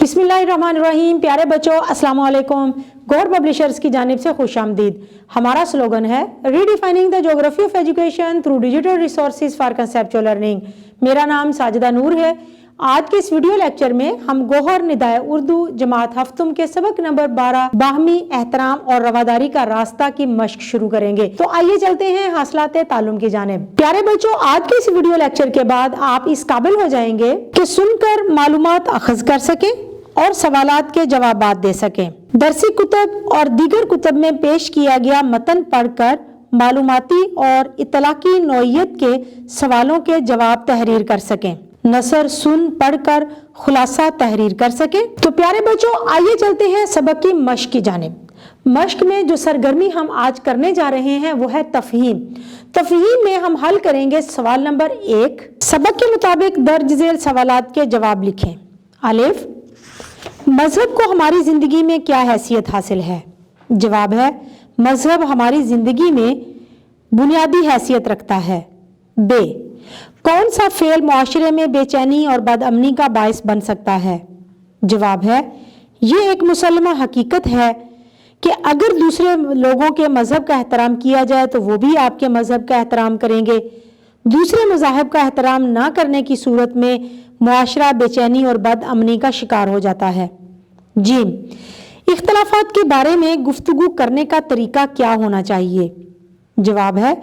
बिस्मिल्लाहिर्रहमानिर्रहीम। प्यारे बच्चों, अस्सलाम वालेकुम। गौर पब्लिशर्स की जानिब से खुश आमदीद। हमारा स्लोगन है redefining the geography of education through digital resources for conceptual learning. मेरा नाम साजिदा नूर है। आज के इस वीडियो लेक्चर में हम गोहर निदाए उर्दू जमात हफ्तुम के सबक नंबर 12 बाहमी एहतराम और रवादारी का रास्ता की मश्क शुरू करेंगे। तो आइए चलते हैं हासिलात तालुम की जानिब। प्यारे बच्चों, आज के इस वीडियो लेक्चर के बाद आप इस काबिल हो जाएंगे कि सुनकर मालूमात अखज़ कर सकें और सवालात के जवाबात दे सकें। दरसी कुतब और दीगर कुतब में पेश किया गया मतन पढ़कर मालूमाती और इतलाकी नौइयत के सवालों के जवाब तहरीर कर सकें। नसर सुन पढ़कर खुलासा तहरीर कर सके। तो प्यारे बच्चों, आइए चलते हैं सबक की मश्क की जानिब। मश्क में जो सरगर्मी हम आज करने जा रहे हैं वो है तफहीम। तफहीम में हम हल करेंगे सवाल नंबर 1। सबक के मुताबिक दर्ज झेल सवालात के जवाब लिखें। अलिफ, मजहब को हमारी जिंदगी में क्या हैसियत हासिल है? जवाब है मजहब हमारी जिंदगी में बुनियादी हैसियत रखता है। बे, कौन सा फेल मुआशरे में बेचैनी और बदअमनी का बायस बन सकता है? जवाब है ये एक मुसल्लमा हकीकत है कि अगर दूसरे लोगों के मजहब का एहतराम किया जाए तो वो भी आपके मजहब का एहतराम करेंगे। दूसरे मज़ाहिब का एहतराम ना करने की सूरत में मुआशरा बेचैनी और बदअमनी का शिकार हो जाता है। जीम, इख्तलाफात के बारे में गुफ्तगू करने का तरीका क्या होना चाहिए? जवाब है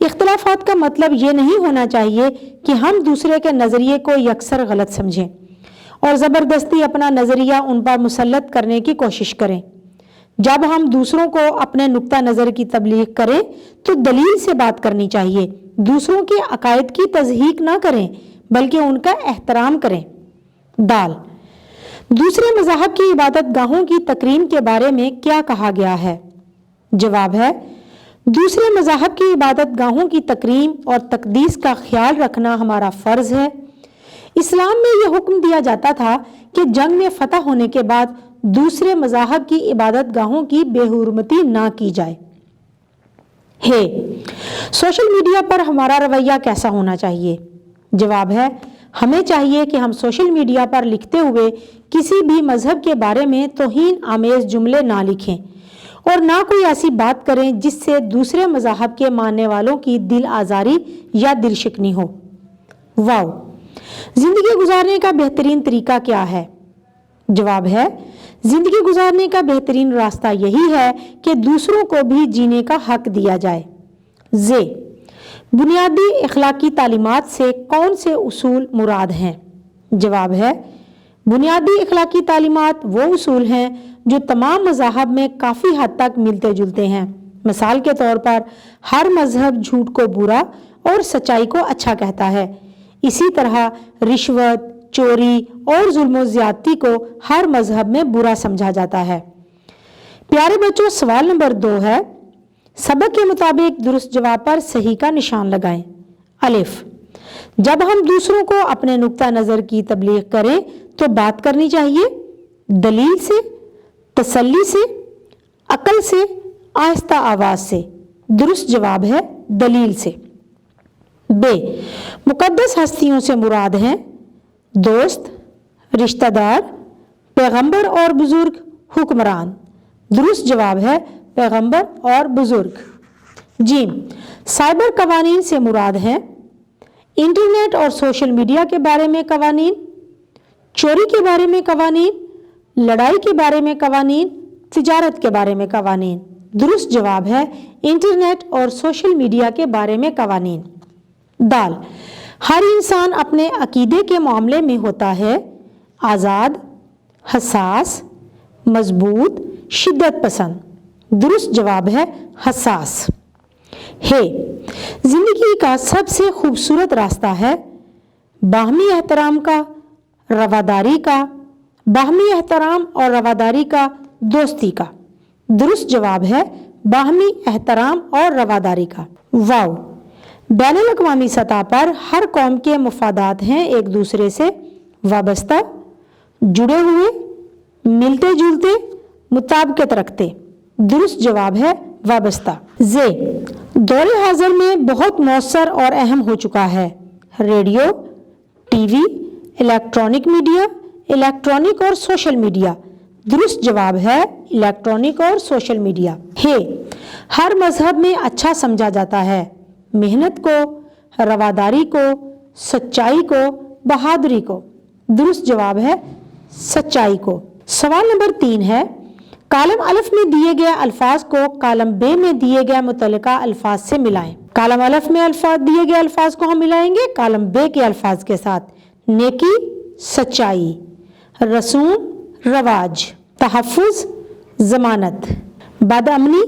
इख्तलाफात का मतलब ये नहीं होना चाहिए कि हम दूसरे के नज़रिए को यकसर गलत समझें और ज़बरदस्ती अपना नज़रिया उन पर मुसल्लत करने की कोशिश करें। जब हम दूसरों को अपने नुक्ता नज़र की तबलीग करें तो दलील से बात करनी चाहिए। दूसरों के अकायद की तज़हीक ना करें बल्कि उनका एहतराम करें। दाल, दूसरे मज़ाहब की इबादत गाहों की तकरीम के बारे में क्या कहा गया है? जवाब है दूसरे मज़ाहब की इबादत गाहों की तकरीम और तकदीस का ख्याल रखना हमारा फ़र्ज़ है। इस्लाम में यह हुक्म दिया जाता था कि जंग में फ़तह होने के बाद दूसरे मज़ाहब की इबादत गाहों की बेहुरमती ना की जाए। है, सोशल मीडिया पर हमारा रवैया कैसा होना चाहिए? जवाब है हमें चाहिए कि हम सोशल मीडिया पर लिखते हुए किसी भी मज़हब के बारे में तौहीन आमेज़ जुमले ना लिखें और ना कोई ऐसी बात करें जिससे दूसरे मज़ाहब के मानने वालों की दिल आज़ारी या दिल शिकनी हो। वाओ, ज़िंदगी गुजारने का बेहतरीन तरीका क्या है? जवाब है ज़िंदगी गुजारने का बेहतरीन रास्ता यही है कि दूसरों को भी जीने का हक दिया जाए। जे, बुनियादी अखलाकी तालीमात से कौन से उसूल मुराद हैं? जवाब है बुनियादी अखलाकी तालीमात वो उसूल हैं जो तमाम मज़ाहब में काफ़ी हद तक मिलते जुलते हैं। मिसाल के तौर पर हर मज़हब झूठ को बुरा और सच्चाई को अच्छा कहता है। इसी तरह रिश्वत, चोरी और जुल्म ज़्यादती को हर मज़हब में बुरा समझा जाता है। प्यारे बच्चों, सवाल नंबर 2 है। सबक के मुताबिक दुरुस्त जवाब पर सही का निशान लगाएं। अलिफ, जब हम दूसरों को अपने नुक्ता नज़र की तबलीग करें तो बात करनी चाहिए दलील से, तसल्ली से, अकल से, आहिस्ता आवाज़ से। दुरुस्त जवाब है दलील से। बे, मुकद्दस हस्तियों से मुराद हैं दोस्त, रिश्तेदार, पैगंबर और बुजुर्ग, हुक्मरान। दुरुस्त जवाब है पैगंबर और बुजुर्ग। जीम, साइबर कवानीन से मुराद हैं इंटरनेट और सोशल मीडिया के बारे में कवानीन, चोरी के बारे में कवानीन, लड़ाई के बारे में कवानीन, तिजारत के बारे में कवानीन। दुरुस्त जवाब है इंटरनेट और सोशल मीडिया के बारे में कवानीन। दाल, हर इंसान अपने अकीदे के मामले में होता है आज़ाद, हसास, मजबूत, शिद्दत पसंद। दुरुस्त जवाब है हसास। है, जिंदगी का सबसे खूबसूरत रास्ता है बाहमी एहतराम का, रवादारी का, बाहमी एहतराम और रवादारी का, दोस्ती का। दुरुस्त जवाब है बाहमी एहतराम और रवादारी का। वाओ, बैनुल अक़वामी सतह पर हर कौम के मफादात हैं एक दूसरे से वाबस्ता, जुड़े हुए, मिलते जुलते, मुताबिकत रखते। दुरुस्त जवाब है वाबस्ता। जे, दौरे हाज़िर में बहुत मौसर और अहम हो चुका है radio, TV, electronic media, electronic और सोशल मीडिया। दुरुस्त जवाब है इलेक्ट्रॉनिक और सोशल मीडिया। है, हर मजहब में अच्छा समझा जाता है मेहनत को, रवादारी को, सच्चाई को, बहादुरी को। दुरुस्त जवाब है सच्चाई को। सवाल नंबर 3 है, कालम अलिफ में दिए गए अल्फाज को कालम बे में दिए गए मुतल्लिका अल्फाज से मिलाएं। कालम अलिफ में दिए गए अल्फाज को हम मिलाएंगे कालम बे के अल्फाज के साथ। नेकी, सच्चाई, रसूम, रवाज, तहफ़्फ़ुज़, ज़मानत, बदअमनी,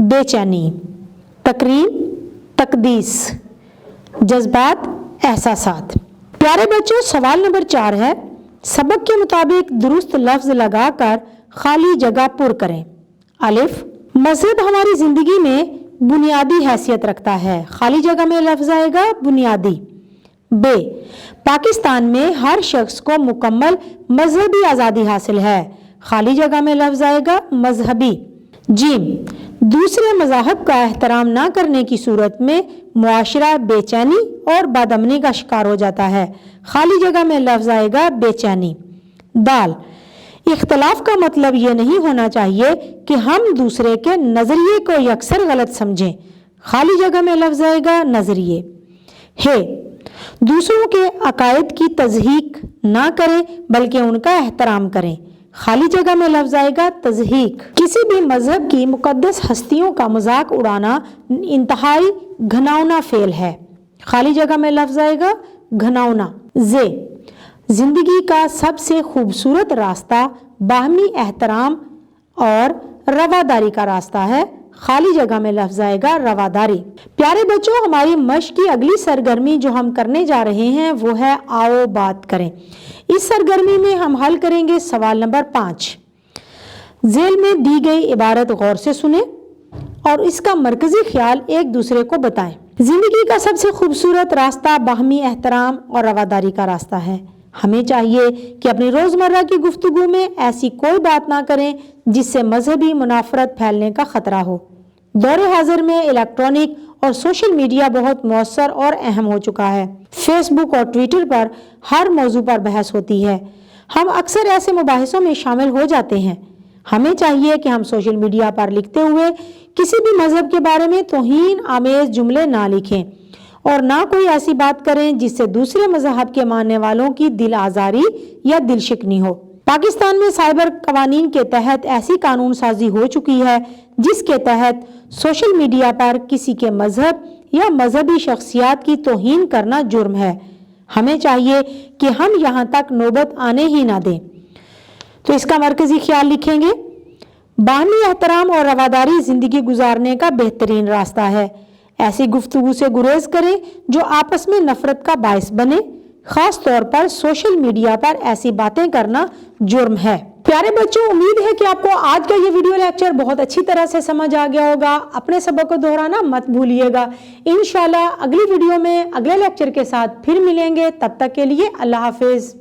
बेचैनी, तकरीम, तकदीस, जज्बात, एहसासात। प्यारे बच्चों, सवाल नंबर 4 है, सबक के मुताबिक दुरुस्त लफ्ज़ लगाकर खाली जगह पुर करें। अलिफ, मज़हब हमारी ज़िंदगी में बुनियादी हैसियत रखता है। खाली जगह में लफ्ज़ आएगा बुनियादी। बे, पाकिस्तान में हर शख्स को मुकम्मल मजहबी आज़ादी हासिल है। खाली जगह में लफ्ज़ आएगा मजहबी। जीम, दूसरे मज़ाहब का एहतराम ना करने की सूरत में मुआशरा बेचैनी और बदअमनी का शिकार हो जाता है। खाली जगह में लफ्ज़ आएगा बेचैनी। दाल, इख्तलाफ का मतलब ये नहीं होना चाहिए कि हम दूसरे के नज़रिए को यकसर गलत समझें। खाली जगह में लफ्ज़ आएगा नज़रिए। है, दूसरों के अकायद की तज़हीक ना करें बल्कि उनका एहतराम करें। खाली जगह में लफ्ज़ आएगा तज़हीक। किसी भी मजहब की मुक़द्दस हस्तियों का मजाक उड़ाना इंतहाई घिनौना फेल है। खाली जगह में लफ्ज़ आएगा घिनौना। जे, जिंदगी का सबसे खूबसूरत रास्ता बाहमी एहतराम और रवादारी का रास्ता है। खाली जगह में लफ्ज़ आएगा रवादारी। प्यारे बच्चों, हमारी मश्क की अगली सरगर्मी जो हम करने जा रहे हैं वो है आओ बात करें। इस सरगर्मी में हम हल करेंगे सवाल नंबर 5। झेल में दी गई इबारत गौर से सुने और इसका मरकजी ख्याल एक दूसरे को बताएं। जिंदगी का सबसे खूबसूरत रास्ता बाहमी एहतराम और रवादारी का रास्ता है। हमें चाहिए कि अपनी रोज़मर्रा की गुफ्तगू में ऐसी कोई बात ना करें जिससे मजहबी मुनाफरत फैलने का खतरा हो। दौरे हाजिर में इलेक्ट्रॉनिक और सोशल मीडिया बहुत मौसर और अहम हो चुका है। फेसबुक और ट्विटर पर हर मौजू पर बहस होती है। हम अक्सर ऐसे मुबाहिसों में शामिल हो जाते हैं। हमें चाहिए कि हम सोशल मीडिया पर लिखते हुए किसी भी मजहब के बारे में तौहीन आमेज जुमले ना लिखें और ना कोई ऐसी बात करें जिससे दूसरे मजहब के मानने वालों की दिल आज़ारी या दिल शिकनी हो। पाकिस्तान में साइबर कवानीन के तहत ऐसी कानून साजी हो चुकी है जिसके तहत सोशल मीडिया पर किसी के मजहब या मजहबी शख्सियात की तौहीन करना जुर्म है। हमें चाहिए कि हम यहाँ तक नौबत आने ही ना दें। तो इसका मरकजी ख्याल लिखेंगे, बाहमी एहतराम और रवादारी ज़िंदगी गुजारने का बेहतरीन रास्ता है। ऐसी गुफ्तगू से गुरेज करें जो आपस में नफरत का बायस बने। खास तौर पर सोशल मीडिया पर ऐसी बातें करना जुर्म है। प्यारे बच्चों, उम्मीद है कि आपको आज का ये वीडियो लेक्चर बहुत अच्छी तरह से समझ आ गया होगा। अपने सबक को दोहराना मत भूलिएगा। इंशाल्लाह अगली वीडियो में अगले लेक्चर के साथ फिर मिलेंगे। तब तक के लिए अल्लाह हाफिज।